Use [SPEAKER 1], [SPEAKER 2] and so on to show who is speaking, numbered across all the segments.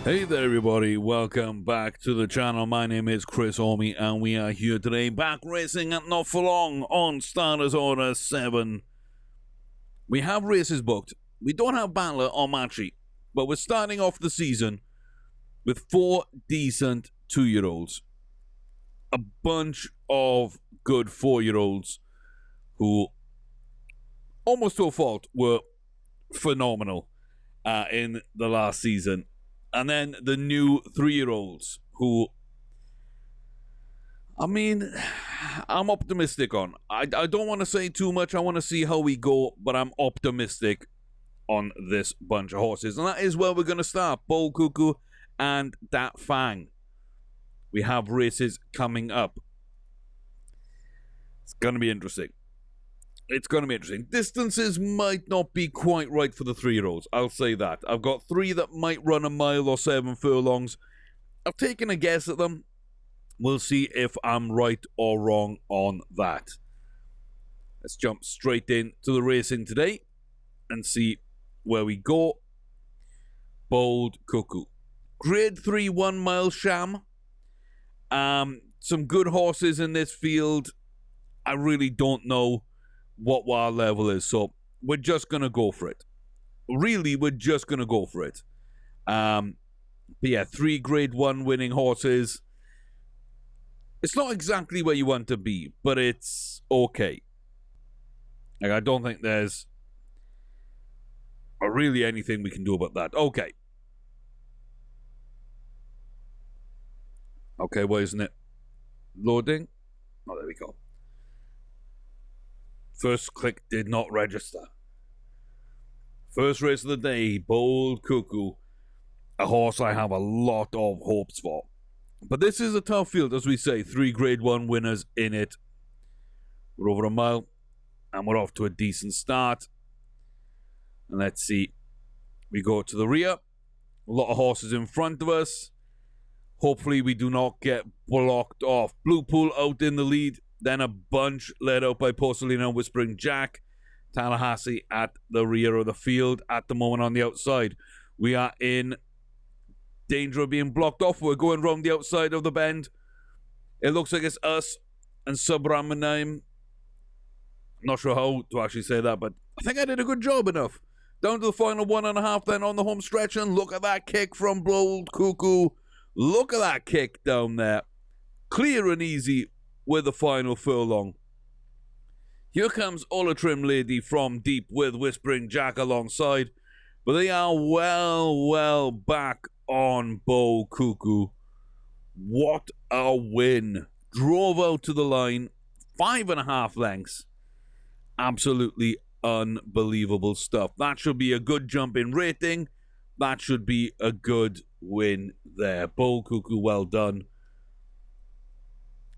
[SPEAKER 1] Hey there everybody, welcome back to the channel. My name is Chris Orme and we are here today back racing at Not For Long on Starters Order 7. We have races booked. We don't have Battler or Matchy, but we're starting off the season with 4 decent 2-year-olds. A bunch of good 4-year-olds who, almost to a fault, were phenomenal in the last season. And then the new 3-year-olds who, I mean, I'm optimistic on. I don't want to say too much. I want to see how we go, but I'm optimistic on this bunch of horses. And that is where we're going to start. Bowl Cuckoo and Dat Fang. We have races coming up. It's going to be interesting. It's going to be interesting. Distances might not be quite right for the 3-year-olds. I'll say that. I've got 3 that might run a mile or 7 furlongs. I've taken a guess at them. We'll see if I'm right or wrong on that. Let's jump straight into the racing today and see where we go. Bold Cuckoo. Grade 3 1 mile sham. Some good horses in this field. I really don't know what our level is, so we're just gonna go for it. Really, we're just gonna go for it. But yeah, 3 grade 1 winning horses. It's not exactly where you want to be, but it's okay. Like, I don't think there's really anything we can do about that. Okay, why isn't it loading? Oh, there we go. First click did not register. First race of the day, Bold Cuckoo. A horse I have a lot of hopes for. But this is a tough field, as we say. 3 grade 1 winners in it. We're over a mile, and we're off to a decent start. And let's see. We go to the rear. A lot of horses in front of us. Hopefully we do not get blocked off. Blue Pool out in the lead. Then a bunch led out by Porcelino, Whispering Jack. Tallahassee at the rear of the field. At the moment on the outside. We are in danger of being blocked off. We're going round the outside of the bend. It looks like it's us and Subramaniam. Not sure how to actually say that, but I think I did a good job enough. Down to the final 1.5 then on the home stretch. And look at that kick from Bold Cuckoo. Look at that kick down there. Clear and easy with the final furlong. Here comes Ola Trim Lady from deep with Whispering Jack alongside. But they are well back on Bold Cuckoo. What a win. Drove out to the line. 5.5 lengths. Absolutely unbelievable stuff. That should be a good jump in rating. That should be a good win there. Bold Cuckoo, well done.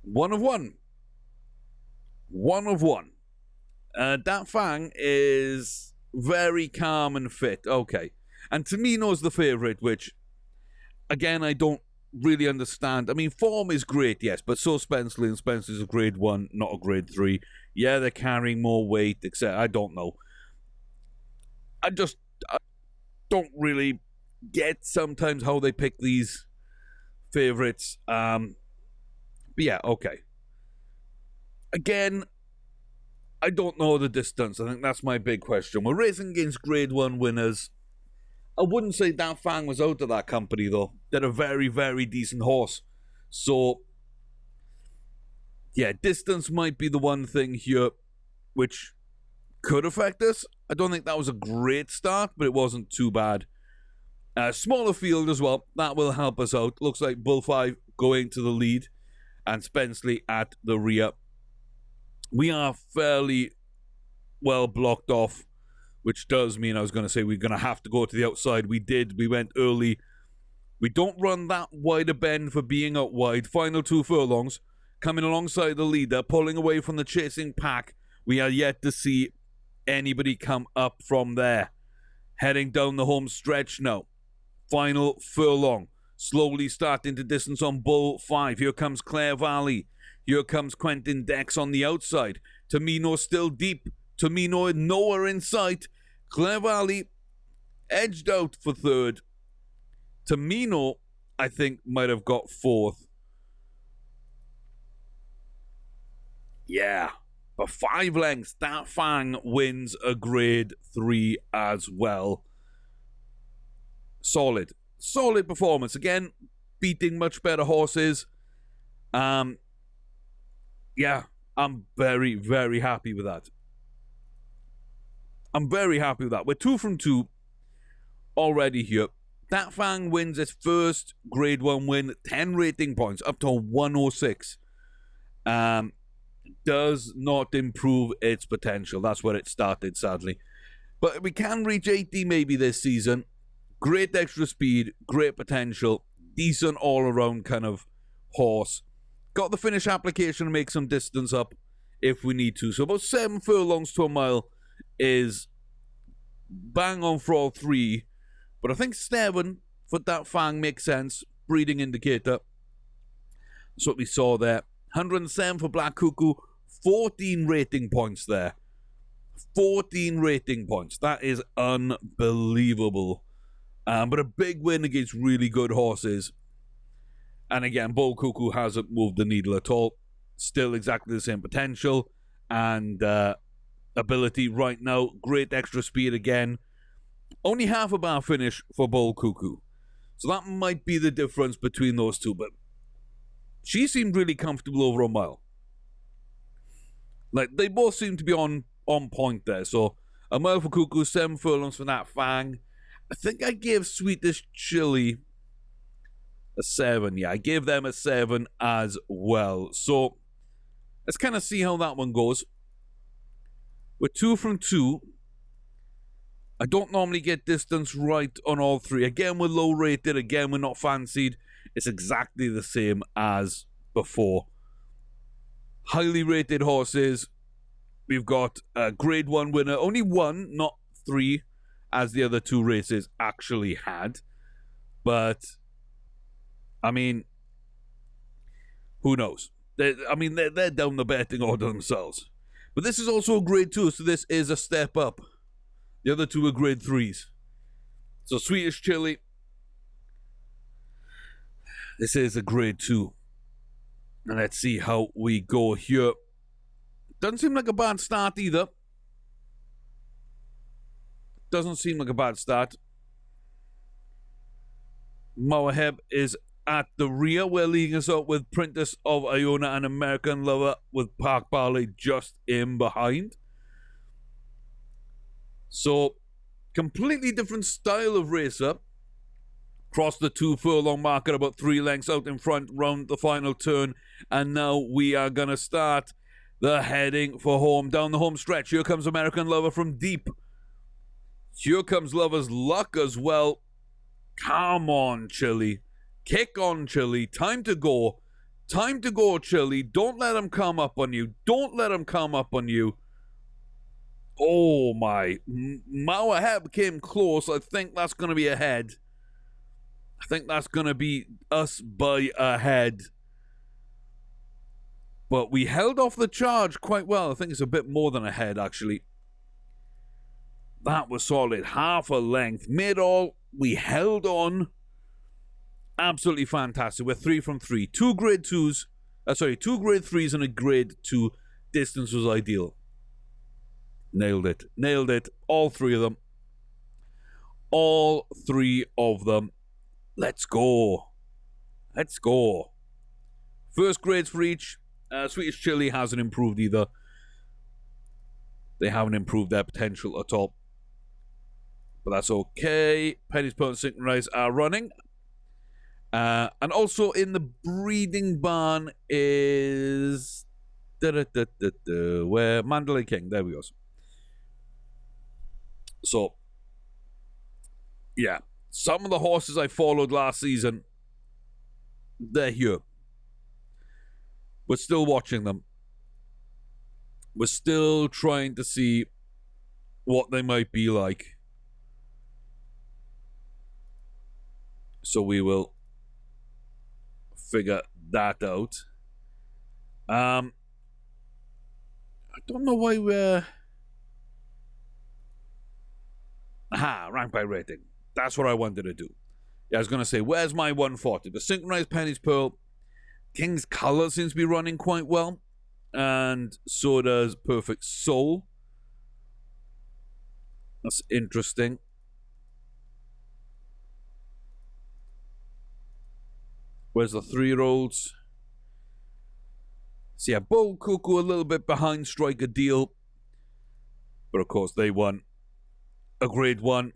[SPEAKER 1] 1 of 1. 1 of 1. Dat Fang is very calm and fit. Okay. And Tamino's the favourite, which, again, I don't really understand. I mean, form is great, yes, but so Spenceley, and Spencer's a grade 1, not a grade 3. Yeah, they're carrying more weight, etc. I don't know. I don't really get sometimes how they pick these favourites. But yeah, okay. Again, I don't know the distance. I think that's my big question. We're racing against grade 1 winners. I wouldn't say Dat Fang was out of that company, though. They're a very, very decent horse. So, yeah, distance might be the one thing here which could affect us. I don't think that was a great start, but it wasn't too bad. Smaller field as well. That will help us out. Looks like Bull 5 going to the lead and Spenceley at the rear. We are fairly well blocked off, which does mean I was going to say we're going to have to go to the outside. We did. We went early. We don't run that wide a bend for being out wide. Final 2 furlongs. Coming alongside the leader, pulling away from the chasing pack. We are yet to see anybody come up from there. Heading down the home stretch now. Final furlong. Slowly starting to distance on Bull 5. Here comes Clare Valley. Here comes Quentin Dex on the outside. Tamino still deep. Tamino nowhere in sight. Clare Valley edged out for third. Tamino, I think, might have got 4th. Yeah. But 5 lengths, that Fang wins a grade 3 as well. Solid performance. Again, beating much better horses. Yeah, I'm very, very happy with that. We're 2 from 2 already here. That Fang wins its first grade 1 win, 10 rating points, up to 106. Does not improve its potential. That's where it started, sadly. But we can reach 80 maybe this season. Great extra speed, great potential, decent all-around kind of horse. Got the finish application to make some distance up if we need to. So about 7 furlongs to a mile is bang on for all 3. But I think 7 for that Fang makes sense. Breeding indicator. That's what we saw there. 107 for Black Cuckoo. 14 rating points there. 14 rating points. That is unbelievable. But a big win against really good horses. And again, Bold Cuckoo hasn't moved the needle at all. Still exactly the same potential and ability right now. Great extra speed again. Only half a bar finish for Bold Cuckoo. So that might be the difference between those two. But she seemed really comfortable over a mile. Like, they both seem to be on point there. So a mile for Cuckoo, 7 furlongs for that Fang. I think I gave Sweetest Chili a 7. Yeah, I gave them a 7 as well. So let's kind of see how that one goes. We're 2 from 2. I don't normally get distance right on all 3. Again, we're low rated. Again, we're not fancied. It's exactly the same as before. Highly rated horses. We've got a grade 1 winner. Only 1, not 3, as the other 2 races actually had. But, I mean, who knows? They're down the betting order themselves. But this is also a grade 2, so this is a step up. The other 2 are grade 3s. So Swedish Chili. This is a grade 2. And let's see how we go here. Doesn't seem like a bad start either. Doesn't seem like a bad start. Moaheb is at the rear. We're leading us up with Princess of Iona and American Lover with Park Barley just in behind. So, completely different style of racer. Crossed the 2 furlong mark at about 3 lengths out in front, round the final turn. And now we are going to start the heading for home. Down the home stretch, here comes American Lover from deep. Here comes Lover's Luck as well. Come on, Chili. Kick on, Chili. Time to go. Time to go, Chili. Don't let him come up on you. Don't let him come up on you. Oh, my. Moaheb came close. I think that's going to be a head. I think that's going to be us by a head. But we held off the charge quite well. I think it's a bit more than a head, actually. That was solid. Half a length. Mid-all, we held on. Absolutely fantastic. We're 3 from 3. 2 grade 2s. 2 grade 3s and a grade 2. Distance was ideal. Nailed it. Nailed it. All 3 of them. All 3 of them. Let's go. Let's go. First grades for each. Swedish Chili hasn't improved either. They haven't improved their potential at all. But that's okay. Penny's Pearl and Synchronize are running. And also in the breeding barn is... where Mandalay King. There we go. So, yeah. Some of the horses I followed last season, they're here. We're still watching them. We're still trying to see what they might be like. So we will figure that out. I don't know why we're... Aha, rank by rating. That's what I wanted to do. Yeah, I was going to say, where's my 140? The Synchronized Penny's Pearl. King's Color seems to be running quite well. And so does Perfect Soul. That's interesting. Where's the 3-year-olds? So yeah, Bold Cuckoo a little bit behind Striker Deal. But of course they won a grade 1.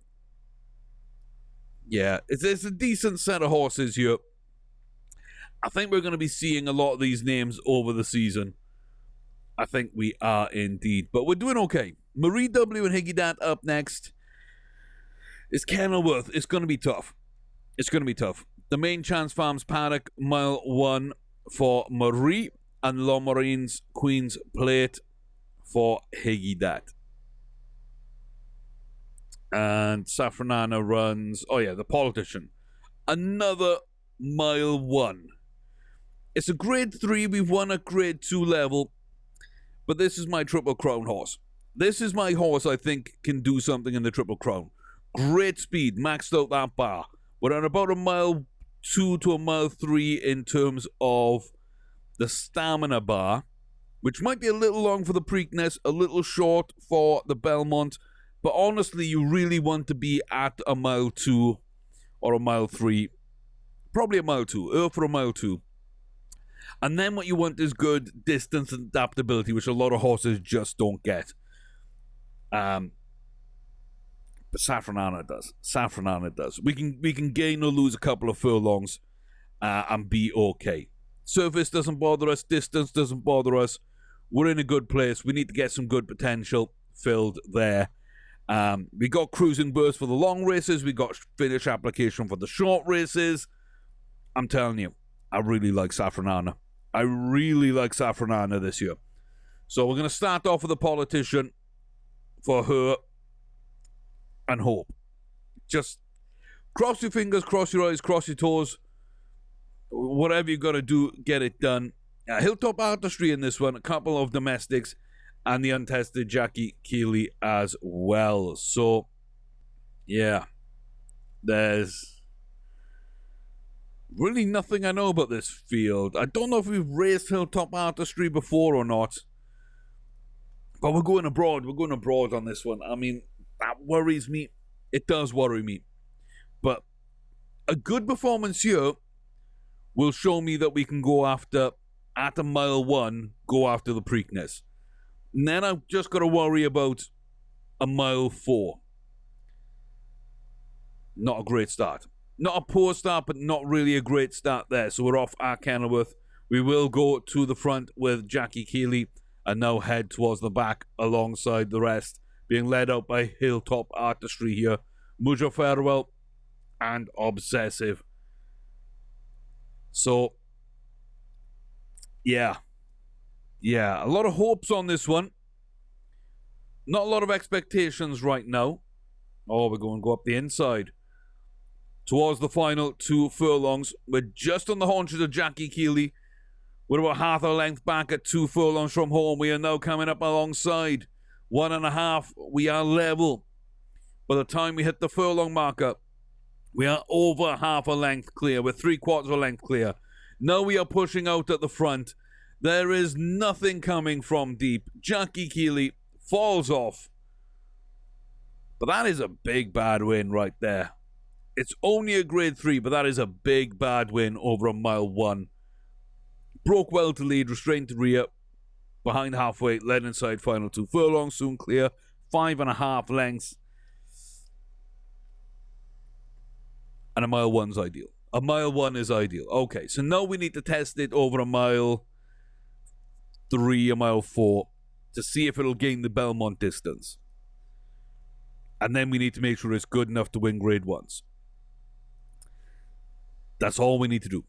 [SPEAKER 1] Yeah, it's a decent set of horses here. I think we're going to be seeing a lot of these names over the season. I think we are indeed. But we're doing okay. Marie W. and Higgy Dat up next. It's Kenilworth. It's going to be tough. It's going to be tough. The main Chance Farms paddock, mile 1 for Marie, and Lomarine's Queen's Plate for Higgy Dat. And Safranana runs, oh yeah, the Politician. Another mile 1. It's a grade 3. We've won at grade 2 level. But this is my Triple Crown horse. This is my horse I think can do something in the Triple Crown. Great speed, maxed out that bar. We're at about a mile 2 to a mile 3 in terms of the stamina bar, which might be a little long for the Preakness, a little short for the Belmont. But honestly, you really want to be at a mile 2 or a mile 3. Probably a mile 2. For a mile 2. And then what you want is good distance and adaptability, which a lot of horses just don't get. But Safranana does. Safranana does. We can gain or lose a couple of furlongs and be okay. Surface doesn't bother us. Distance doesn't bother us. We're in a good place. We need to get some good potential filled there. We got cruising burst for the long races. We got finish application for the short races. I'm telling you, I really like Safranana. I really like Safranana this year. So we're going to start off with the Politician for her and hope. Just cross your fingers, cross your eyes, cross your toes. Whatever you got to do, get it done. Hilltop Artistry in this one. A couple of domestics. And the untested Jackie Keeley as well. So, yeah. There's really nothing I know about this field. I don't know if we've raced Hilltop Artistry before or not. But we're going abroad. We're going abroad on this one. I mean, that worries me. It does worry me. But a good performance here will show me that we can go after, at a mile 1, go after the Preakness. And then I've just got to worry about a mile 4. Not a great start. Not a poor start, but not really a great start there. So we're off at Kenilworth. We will go to the front with Jackie Keeley and now head towards the back alongside the rest, being led out by Hilltop Artistry here. Mujo Farewell and Obsessive. So, yeah. Yeah, a lot of hopes on this one. Not a lot of expectations right now. Oh, we're going to go up the inside. Towards the final 2 furlongs. We're just on the haunches of Jackie Keeley. We're about half a length back at 2 furlongs from home. We are now coming up alongside 1.5. We are level. By the time we hit the furlong marker, we are over half a length clear. We're 3/4 of a length clear. Now we are pushing out at the front. There is nothing coming from deep. Jackie Keeley falls off. But that is a big bad win right there. It's only a grade 3, but that is a big bad win over a mile 1. Broke well to lead, restrained to rear. Behind halfway, led inside final 2 furlongs, soon clear. 5.5 lengths. And a mile 1's ideal. A mile 1 is ideal. Okay, so now we need to test it over a mile 3, a mile 4, to see if it'll gain the Belmont distance. And then we need to make sure it's good enough to win grade 1s. That's all we need to do.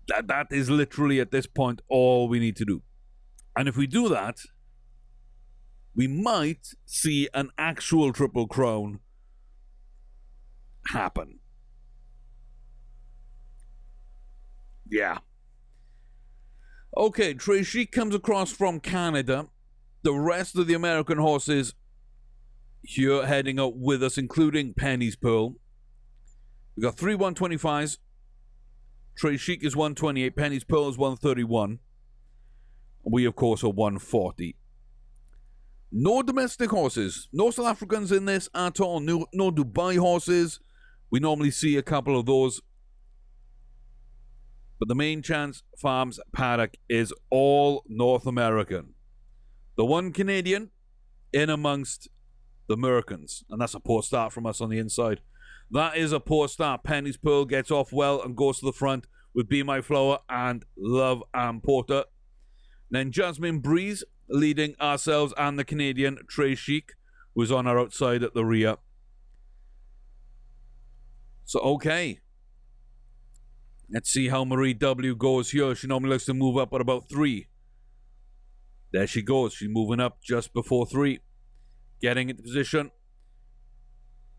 [SPEAKER 1] That is literally, at this point, all we need to do. And if we do that, we might see an actual Triple Crown happen. Yeah. Okay, Tracy comes across from Canada. The rest of the American horses here heading out with us, including Penny's Pearl. We got 3 125s. Trey Chic is 128. Penny's Pearl is 131. We, of course, are 140. No domestic horses. No South Africans in this at all. No Dubai horses. We normally see a couple of those. But the main chance farms paddock is all North American. The one Canadian in amongst the Americans. And that's a poor start from us on the inside. That is a poor start. Penny's Pearl gets off well and goes to the front with Be My Flower and Love and Porter. Then Jasmine Breeze leading ourselves and the Canadian Trey Chic, who is on our outside at the rear. So, okay. Let's see how Marie W goes here. She normally likes to move up at about 3. There she goes. She's moving up just before 3. Getting into position.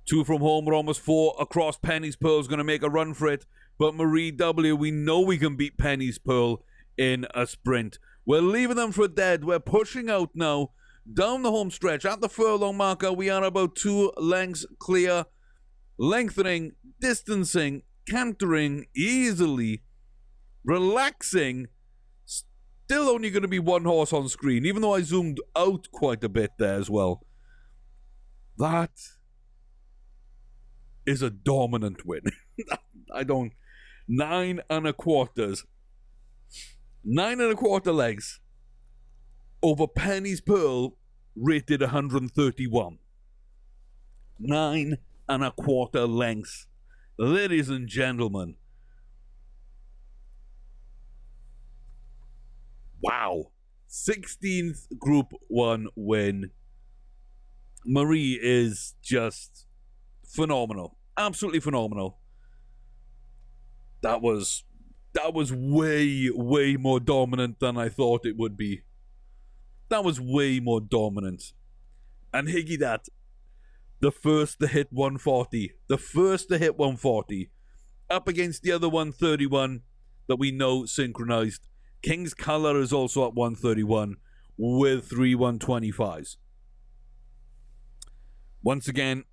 [SPEAKER 1] 2 from home. We're almost 4 across. Penny's Pearl is going to make a run for it. But Marie W, we know we can beat Penny's Pearl in a sprint. We're leaving them for dead. We're pushing out now down the home stretch. At the furlong marker, we are about 2 lengths clear. Lengthening, distancing, cantering easily, relaxing. Still only going to be 1 horse on screen, even though I zoomed out quite a bit there as well. That is a dominant win. 9 1/4. 9 1/4 legs over Penny's Pearl, rated 131. 9 1/4 lengths. Ladies and gentlemen. Wow. 16th Group 1 win. Marie is just phenomenal. Absolutely phenomenal. That was way more dominant than I thought it would be. That was way more dominant. And Higgy that. The first to hit 140. The first to hit 140. Up against the other 131 that we know synchronized. King's Color is also at 131 with 3 125s. Once again,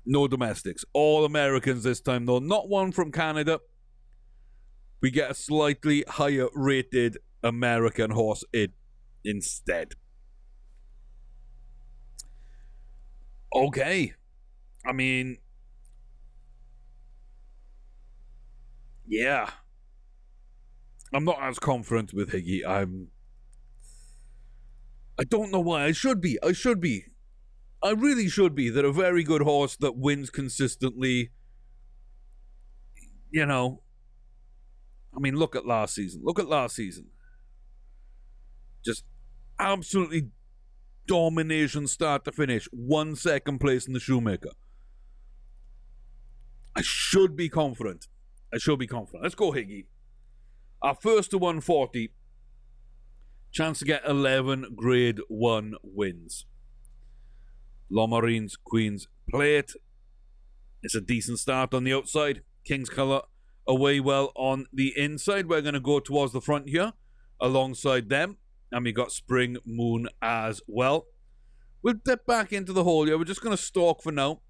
[SPEAKER 1] no domestics. All Americans this time though. Not one from Canada. We get a slightly higher rated American horse instead. Okay. I mean, yeah. I'm not as confident with Higgy. I don't know why. I should be. I really should be. They're a very good horse that wins consistently. You know. I mean, look at last season. Just absolutely domination start to finish. 1 second place in the Shoemaker. I should be confident. Let's go, Higgy. Our first to 140. Chance to get 11 Grade 1 wins. Lomarines, Queen's Plate. It's a decent start on the outside. King's Color away well on the inside. We're going to go towards the front here alongside them. And we got Spring Moon as well. We'll dip back into the hole here. We're just going to stalk for now.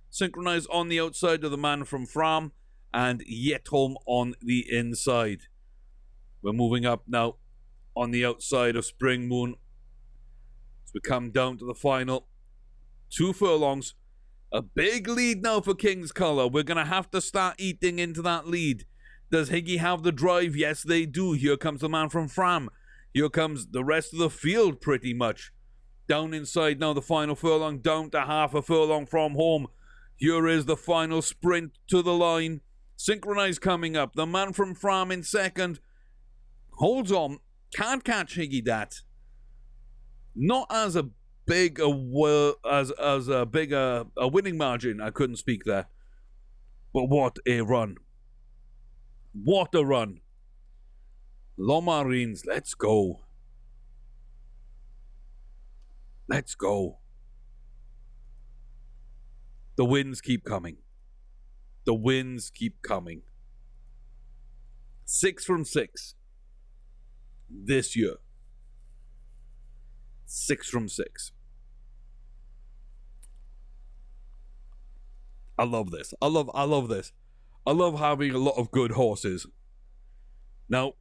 [SPEAKER 1] Synchronize on the outside of the Man from Fram. And Yetholm on the inside. We're moving up now on the outside of Spring Moon. As we come down to the final 2 furlongs. A big lead now for King's Color. We're going to have to start eating into that lead. Does Higgy have the drive? Yes, they do. Here comes the Man from Fram. Here comes the rest of the field pretty much. Down inside now the final furlong. Down to half a furlong from home. Here is the final sprint to the line. Synchronize coming up. The Man from Fram in second. Holds on. Can't catch Higgy that. Not as a big a winning margin. I couldn't speak there. But what a run. What a run. Lomarines, let's go. Let's go. The wins keep coming. The wins keep coming. 6 from 6. This year. 6 from 6. I love this. I love this. I love having a lot of good horses. Now,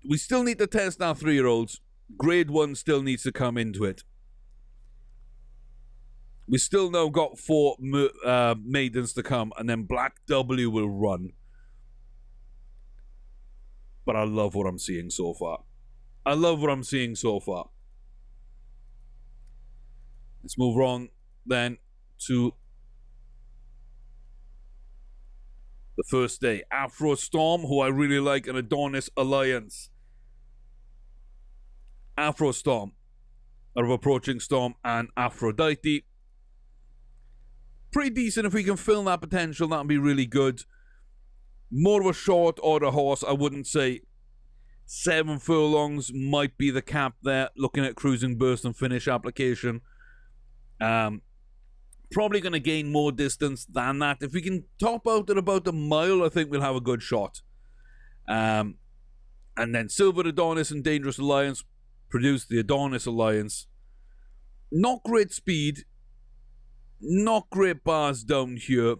[SPEAKER 1] we still need to test our 3-year-olds. Grade 1 still needs to come into it. We still now got 4 maidens to come, and then Black W will run. But I love what I'm seeing so far. Let's move on then to the first day. Afro Storm, who I really like, and Adonis Alliance. Afro Storm, out of Approaching Storm and Aphrodite. Pretty decent. If we can fill that potential, that would be really good. More of a short order horse. I wouldn't say 7 furlongs might be the cap there, looking at cruising burst and finish application. Probably going to gain more distance than that. If we can top out at about a mile, I think we'll have a good shot. And then Silver Adonis and Dangerous Alliance produce the Adonis Alliance. Not great speed. Not great bars down here.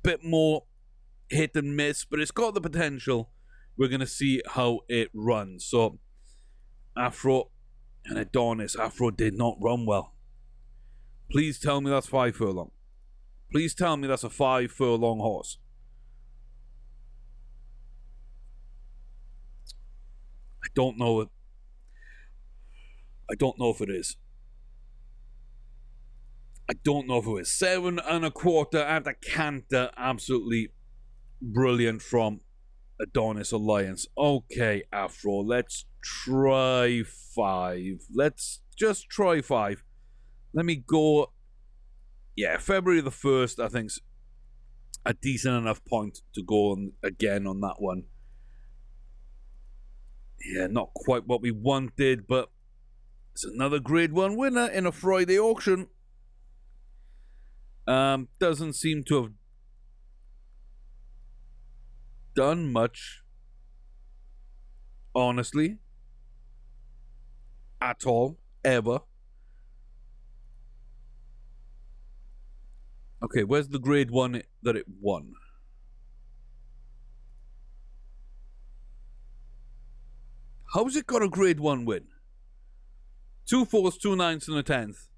[SPEAKER 1] Bit more hit and miss, but it's got the potential. We're going to see how it runs. So, Afro and Adonis. Afro did not run well. Please tell me that's 5 furlong. Please tell me that's a 5 furlong horse. I don't know it. I don't know if it is. I don't know if it is. 7 1/4 at a canter. Absolutely brilliant from Adonis Alliance. Okay, Afro, let's try 5. Let's just try 5. Let me go. Yeah, February the 1st, I think's a decent enough point to go on again on that one. Yeah, not quite what we wanted, but it's another Grade 1 winner in a Friday auction. Doesn't seem to have done much, honestly, at all, ever. Okay, where's the Grade 1 that it won? How's it got a Grade 1 win? 2 4s, 2 9s, and a 10th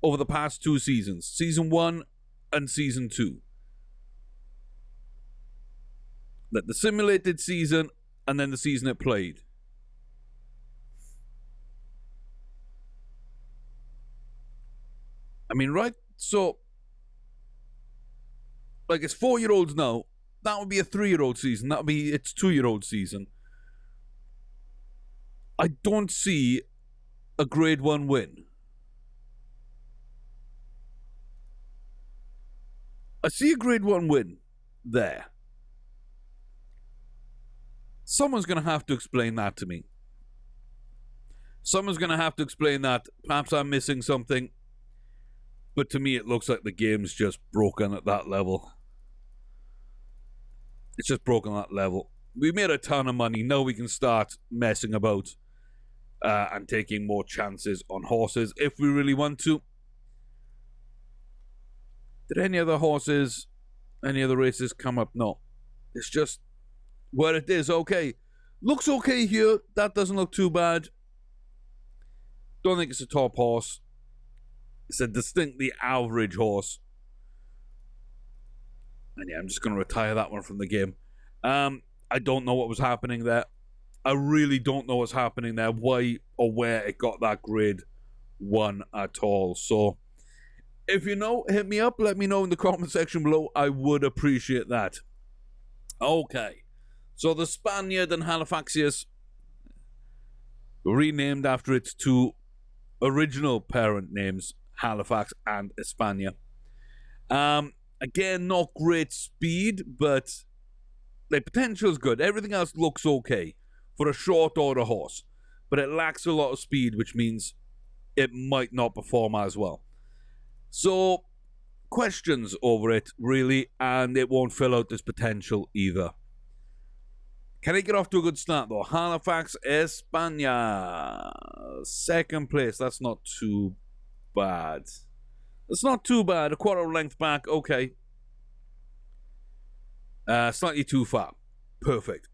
[SPEAKER 1] over the past 2 seasons. Season 1 and Season 2. Like the simulated season and then the season it played. I mean, right? So, like, it's 4-year-olds now. That would be a 3-year-old season. That would be its 2-year-old season. I don't see a Grade 1 win. I see a Grade 1 win there. Someone's going to have to explain that to me. Someone's going to have to explain that. Perhaps I'm missing something. But to me, it looks like the game's just broken at that level. It's just broken at that level. We made a ton of money. Now we can start messing about and taking more chances on horses if we really want to. Did any other horses, any other races come up? No. It's just where it is. Okay. Looks okay here. That doesn't look too bad. Don't think it's a top horse. It's a distinctly average horse. And yeah, I'm just going to retire that one from the game. I don't know what was happening there. I really don't know what's happening there. Why or where it got that Grade 1 at all. So, if you know, hit me up. Let me know in the comment section below. I would appreciate that. Okay. So, the Spaniard and Halifaxius, renamed after its 2 original parent names, Halifax and Hispania. Again, not great speed, but the potential is good. Everything else looks okay for a short order horse, but it lacks a lot of speed, which means it might not perform as well. So, questions over it, really, and it won't fill out this potential either. Can it get off to a good start, though? Halifax, España. 2nd place. That's not too bad. That's not too bad. A quarter length back. Okay. Slightly too far. Perfect.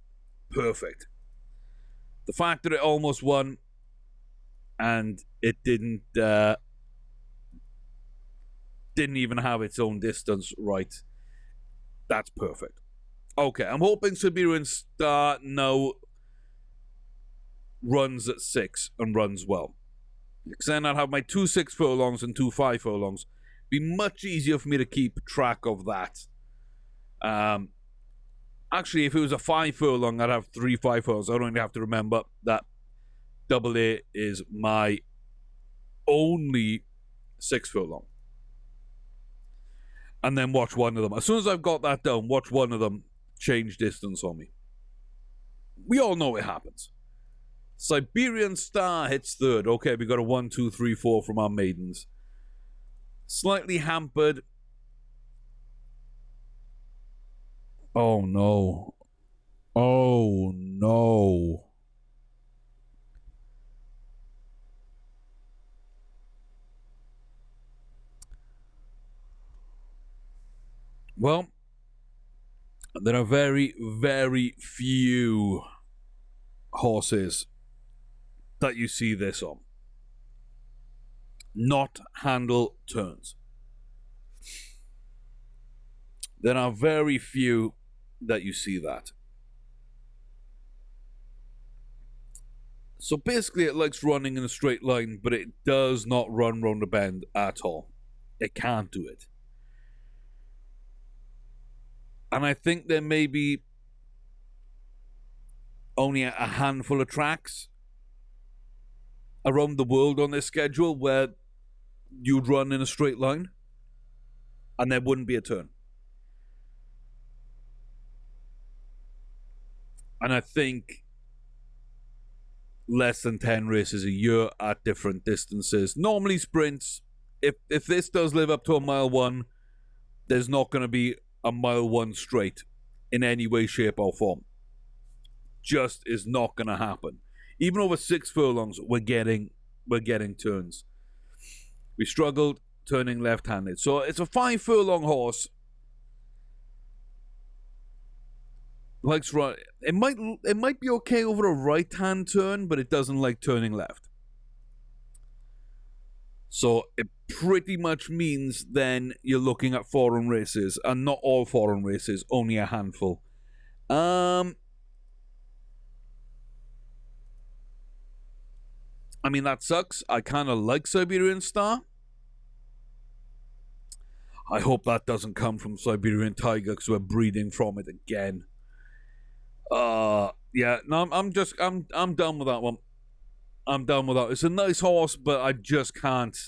[SPEAKER 1] Perfect. The fact that it almost won and it didn't even have its own distance right. That's perfect. Okay, I'm hoping Siberian Star now runs at 6 and runs well. Because then I'll have my 2 6 furlongs and 2 5 furlongs. Be much easier for me to keep track of that. Actually, if it was a 5 furlong, I'd have 3 5 furlongs. I don't even have to remember that double A is my only 6 furlong. And then watch one of them. As soon as I've got that down, watch one of them change distance on me. We all know it happens. Siberian Star hits third. Okay, we got a 1, 2, 3, 4 from our maidens. Slightly hampered. Oh no. Oh no. Well, there are very, very few horses that you see this on. Not handle turns. There are very few that you see that. So basically it likes running in a straight line, but it does not run round the bend at all. It can't do it. And I think there may be only a handful of tracks around the world on this schedule where you'd run in a straight line and there wouldn't be a turn. And I think less than 10 races a year at different distances. Normally sprints. If this does live up to a mile 1, there's not going to be a mile 1 straight in any way, shape, or form. Just is not going to happen. Even over 6 furlongs, we're getting turns. We struggled turning left-handed. So it's a 5 furlong horse. Likes run. It might be okay over a right-hand turn, but it doesn't like turning left. So it pretty much means then you're looking at foreign races, and not all foreign races, only a handful. I mean, that sucks. I kind of like Siberian Star. I hope that doesn't come from Siberian Tiger because we're breeding from it again. Yeah, no, I'm done with that one. I'm done with that. It's a nice horse, but I just can't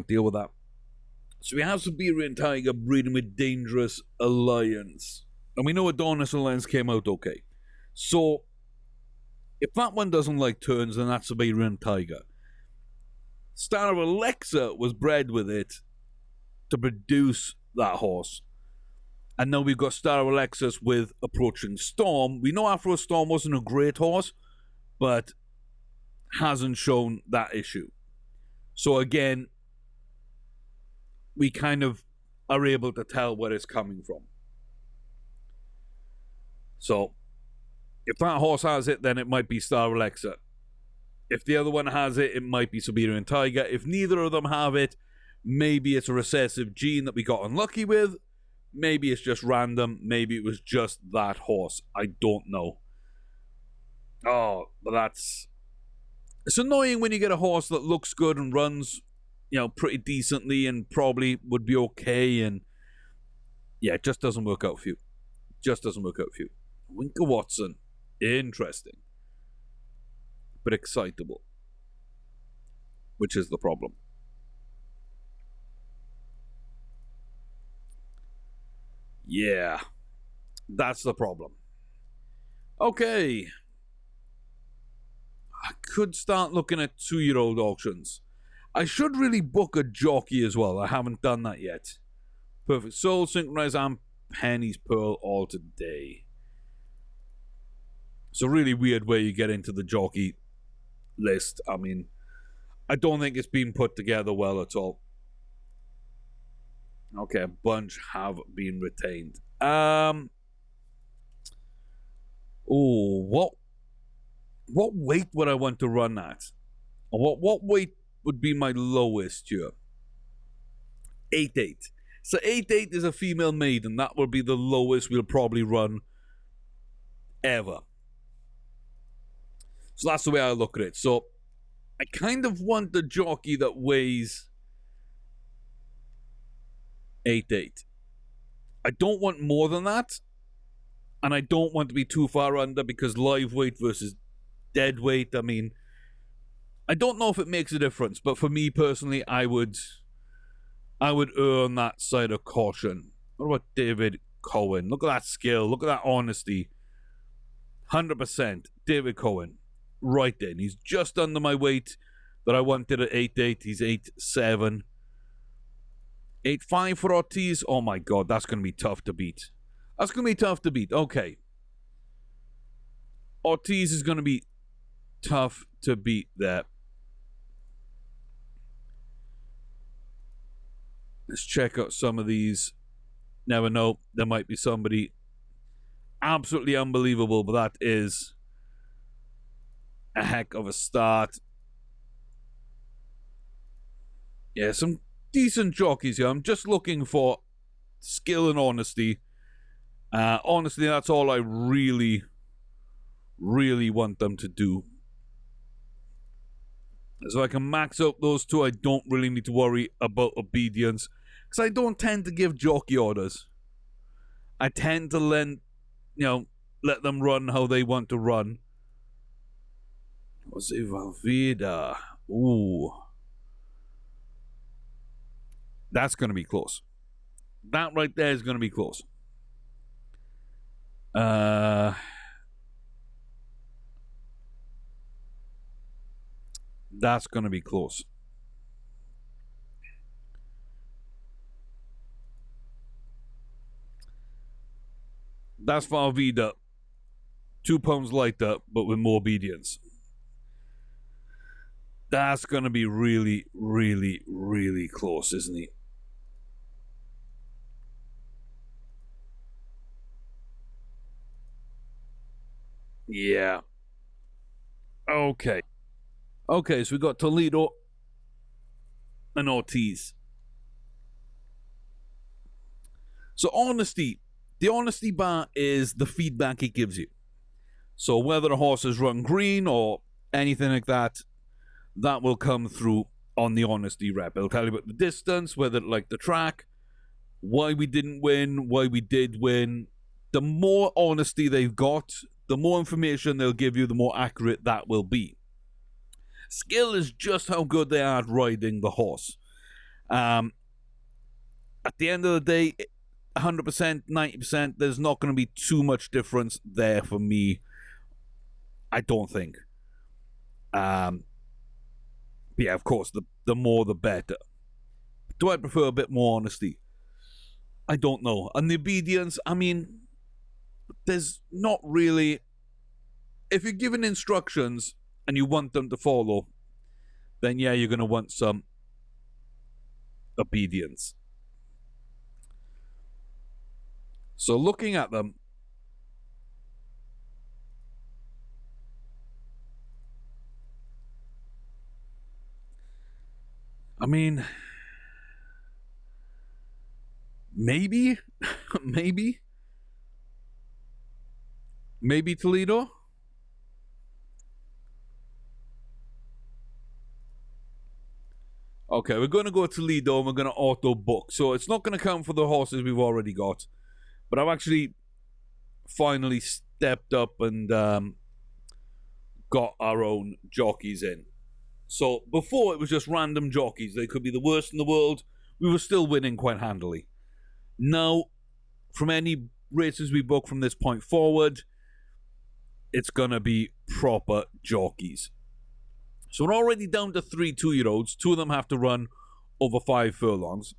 [SPEAKER 1] deal with that. So we have Siberian Tiger breeding with Dangerous Alliance. And we know Adonis Alliance came out okay. So, if that one doesn't like turns, then that's Siberian Tiger. Star of Alexa was bred with it to produce that horse. And now we've got Star of Alexis with Approaching Storm. We know Afro Storm wasn't a great horse, but hasn't shown that issue. So again, we kind of are able to tell where it's coming from. So, if that horse has it, then it might be Star of Alexa. If the other one has it, it might be Siberian Tiger. If neither of them have it, maybe it's a recessive gene that we got unlucky with. Maybe it's just random. Maybe it was just that horse. I don't know. Oh, but it's annoying when you get a horse that looks good and runs, pretty decently and probably would be okay, and yeah, it just doesn't work out for you. Winker Watson, interesting, but excitable, which is the problem. Yeah, that's the problem. Okay. I could start looking at 2-year-old auctions. I should really book a jockey as well. I haven't done that yet. Perfect Soul, Synchronize, and Penny's Pearl all today. It's a really weird way you get into the jockey list. I mean, I don't think it's been put together well at all. Okay, a bunch have been retained. What weight would I want to run at? Or what weight would be my lowest here? 8'8". So 8'8" is a female maiden. That would be the lowest we'll probably run ever. So that's the way I look at it. So I kind of want the jockey that weighs 8'8". I don't want more than that, and I don't want to be too far under, because live weight versus dead weight, I mean, I don't know if it makes a difference, but for me personally, I would err on that side of caution. What about David Cohen? Look at that skill. Look at that honesty. 100% David Cohen. Right then. He's just under my weight that I wanted at 8'8". He's 8'7". 8'5" for Ortiz. Oh my God, that's going to be tough to beat. That's going to be tough to beat. Okay. Ortiz is going to be tough to beat there. Let's check out some of these. Never know. There might be somebody absolutely unbelievable, but that is a heck of a start. Yeah, some decent jockeys here. I'm just looking for skill and honesty. Honestly, that's all I really want them to do. So I can max out those two. I don't really need to worry about obedience, because I don't tend to give jockey orders. I tend to let them run how they want to run. Jose Valverde. Ooh. That's going to be close. That right there is going to be close. That's going to be close. That's Valverde. 2 pounds lighter, but with more obedience. That's going to be really close, isn't he? Yeah. Okay. Okay, so we got Toledo and Ortiz. So honesty. The honesty bar is the feedback it gives you. So whether a horse has run green or anything like that, that will come through on the honesty rep. It'll tell you about the distance, whether it liked the track, why we didn't win, why we did win. The more honesty they've got, the more information they'll give you, the more accurate that will be. Skill is just how good they are at riding the horse. At the end of the day, 100%, 90%, there's not going to be too much difference there for me. I don't think. Yeah, of course, the more the better. Do I prefer a bit more honesty? I don't know. And the obedience, I mean, there's not really. If you're given instructions and you want them to follow, then yeah, you're going to want some obedience. So looking at them, I mean, maybe Toledo. Okay, we're going to go to Toledo and we're going to auto book. So it's not going to count for the horses we've already got. But I've actually finally stepped up and got our own jockeys in. So before it was just random jockeys. They could be the worst in the world. We were still winning quite handily. Now, from any races we book from this point forward, it's going to be proper jockeys. So we're already down to 3 2-year-olds. 2 of them have to run over 5 furlongs.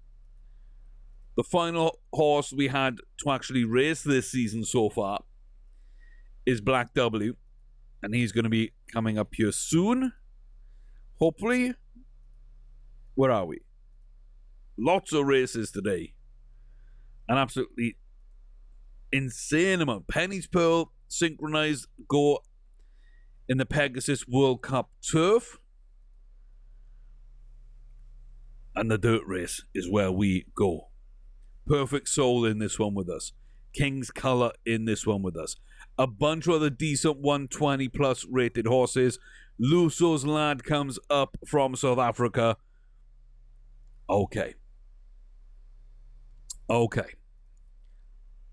[SPEAKER 1] The final horse we had to actually race this season so far is Black W. And he's going to be coming up here soon. Hopefully. Where are we? Lots of races today. An absolutely insane amount. Penny's Pearl synchronized go in the Pegasus World Cup turf. And the dirt race is where we go. Perfect Soul in this one with us. King's Color in this one with us. A bunch of other decent 120 plus rated horses. Luso's Lad comes up from South Africa. Okay.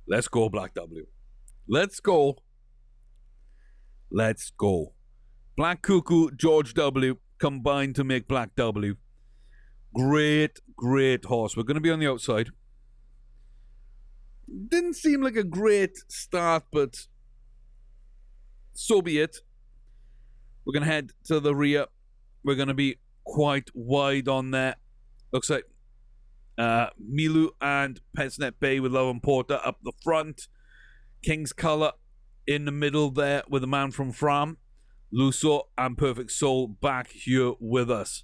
[SPEAKER 1] Let's go, Black W. Let's go. Black Cuckoo, George W. combined to make Black W. Great horse. We're going to be on the outside. Didn't seem like a great start, but so be it. We're going to head to the rear. We're going to be quite wide on there. Looks like Milu and Pesnet Bay with Love and Porter up the front. King's Color in the middle there with the man from Fram. Luso and Perfect Soul back here with us.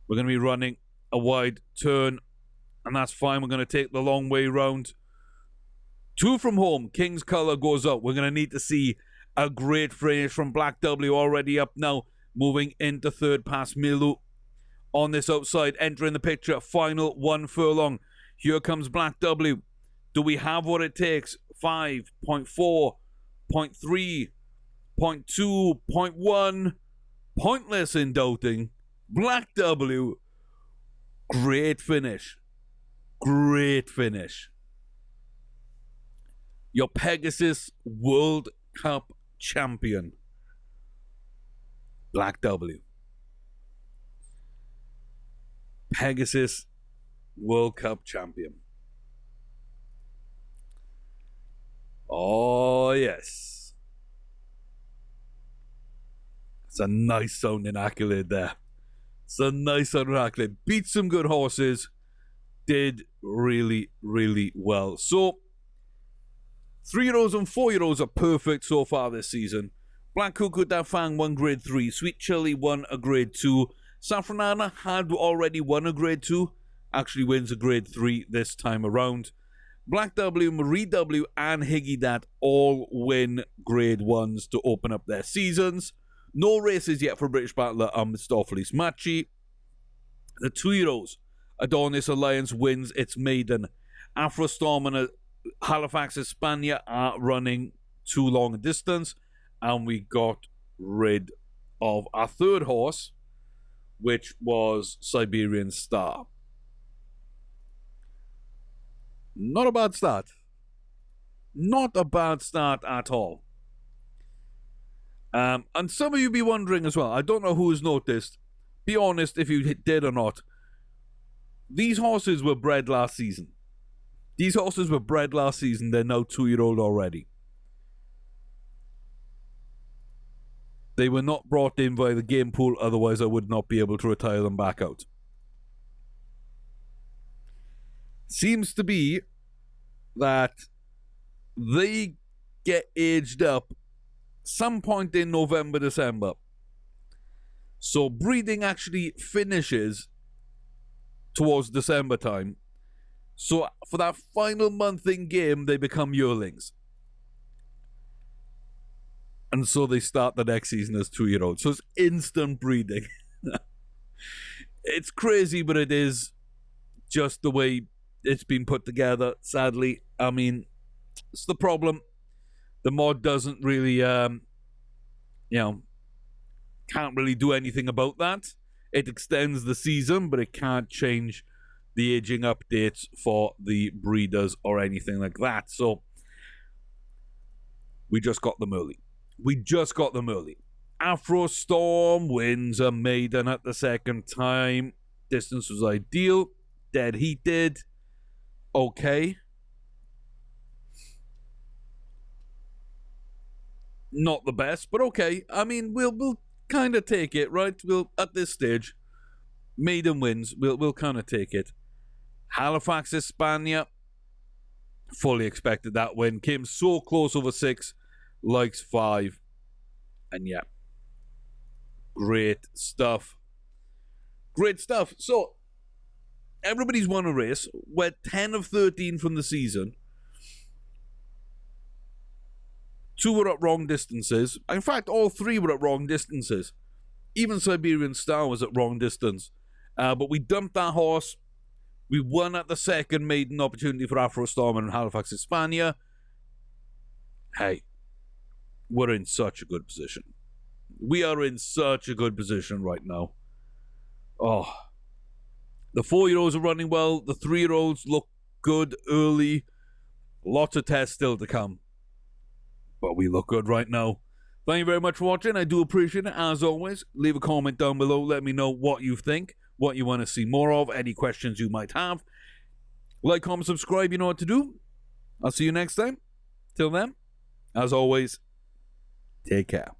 [SPEAKER 1] We're going to be running a wide turn, and that's fine. We're going to take the long way round. 2 from home. King's Color goes up. We're going to need to see a great finish from Black W already up now. Moving into third past Milu. On this outside, entering the picture. Final 1 furlong. Here comes Black W. Do we have what it takes? 5, 0.4, 0.3, 0.2, 0.1. Pointless in doubting. Black W. Great finish. Your Pegasus World Cup champion. Black W. Pegasus World Cup champion. Oh, yes. It's a nice sounding accolade there. Beat some good horses. Did really well. So, 3-year-olds and 4-year-olds are perfect so far this season. Black Cuckoo Dafang won grade 3. Sweet Chili won a grade 2. Safranana had already won a grade 2. Actually wins a grade 3 this time around. Black W, Marie W, and Higgy Dat all win grade 1s to open up their seasons. No races yet for British Battler and Mistopheles Machi. The 2-year-olds, Adonis Alliance wins its maiden. Afro Storm and Halifax Hispania are running too long a distance. And we got rid of our third horse, which was Siberian Star. Not a bad start. Not a bad start at all. And some of you be wondering as well. I don't know who's noticed. Be honest if you did or not. These horses were bred last season. They're now 2-year-old already. They were not brought in by the game pool, otherwise I would not be able to retire them back out. Seems to be that they get aged up some point in November, December. So breeding actually finishes towards December time. So for that final month in game, they become yearlings. And so they start the next season as 2-year-olds. So it's instant breeding. It's crazy, but it is just the way it's been put together, sadly. I mean, it's the problem. The mod doesn't really, can't really do anything about that. It extends the season, but it can't change the aging updates for the breeders or anything like that. So we just got them early. Afro Storm wins a maiden at the second time. Distance was ideal. Dead heated. Okay. Not the best, but okay. I mean, we'll kind of take it, right? We'll at this stage, maiden wins. We'll kind of take it. Halifax Hispania, fully expected that win. Came so close over 6, likes 5, and yeah, great stuff. So everybody's won a race. We're 10 of 13 from the season. 2 were at wrong distances. In fact, all 3 were at wrong distances. Even Siberian Star was at wrong distance. But we dumped that horse. We won at the second maiden opportunity for Afro Storm in Halifax, Hispania. Hey, we're in such a good position. We are in such a good position right now. Oh, the 4-year-olds are running well. The 3-year-olds look good early. Lots of tests still to come. But we look good right now. Thank you very much for watching. I do appreciate it. As always, leave a comment down below. Let me know what you think, what you want to see more of, any questions you might have. Like, comment, subscribe. You know what to do. I'll see you next time. Till then, as always, take care.